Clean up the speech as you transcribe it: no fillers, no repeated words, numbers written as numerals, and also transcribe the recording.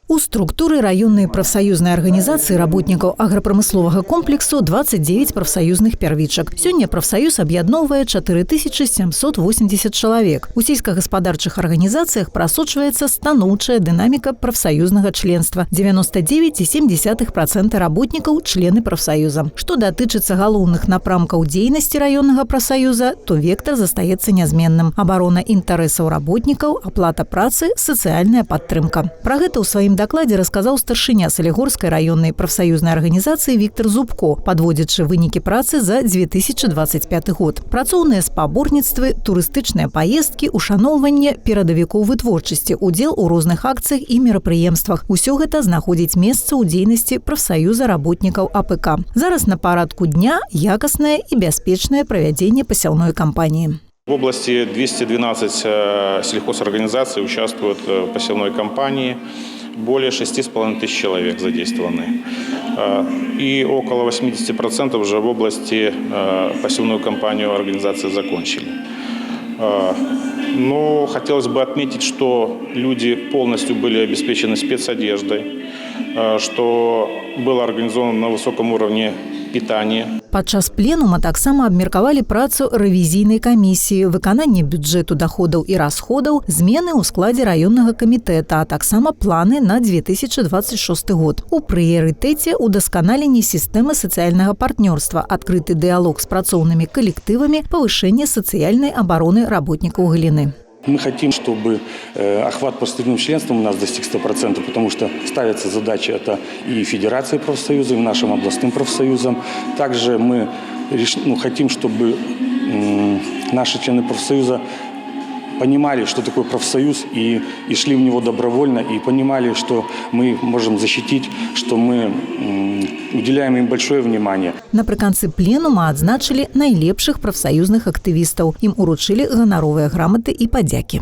У структуры раённай прафсаюзнай арганізацыі работнікаў аграпрамысловага комплексу 29 прафсаюзных пярвічак. Сёння прафсаюз аб'ядноўвае 4780 чалавек. У сельскагаспадарчых арганізацыях прасочваецца станоўчая дынаміка прафсаюзнага членства. 99,7% работнікаў члены прафсаюза. Што датычыцца галоўных напрамкаў дзейнасці раённага прафсаюза, то вектар застаецца нязменным. Абарона інтарэсаў работнікаў, аплата працы, сацыяльная падтрымка. Пра гэта ў сваім дакладзе расказаў старшыня Салігорскай раённай прафсаюзнай арганізацыі Віктор Зубко, падводзячы вынікі працы за 2025 год. Працоўныя спаборніцтвы, турыстычныя паездкі, ушаноўванне перадавікоў вытворчасці, удзел у розных акцыях і мерапрыемствах. Усё гэта знаходзіць месца ў дзейнасці прафсаюза работнікаў АПК. Зараз на парадку дня якаснае і бяспечнае правядзенне пасяўной кампаніі. В области 212 сельхозорганизаций участвуют в посевной кампании. Более 6,5 тысяч человек задействованы. И около 80% уже в области посевную кампанию организации закончили. Но хотелось бы отметить, что люди полностью были обеспечены спецодеждой, что было организовано на высоком уровне питания. Падчас пленума таксама абмеркавалі працу рэвізійнай камісіі, выкананне бюджэту даходаў і расходаў, змены ў складзе раённага камітэта, а таксама планы на 2026 год. У прыярытэце удасканаленне сістэмы сацыяльнага партнёрства, адкрыты дыялог з працоўнымі калектывамі, павышэнне сацыяльнай абароны работнікаў галіны. Мы хотим, чтобы охват профсоюзным членством у нас достиг 100%, потому что ставится задача это и Федерации профсоюзов, и нашим областным профсоюзам. Также мы хотим, чтобы наши члены профсоюза понимали, что такое профсоюз, и шли в него добровольно, и понимали, что мы их можем защитить, что мы уделяем им большое внимание. Напрыканцы пленума адзначылі найлепшых прафсаюзных актывістаў. Ім уручылі ганаровыя граматы і падзякі.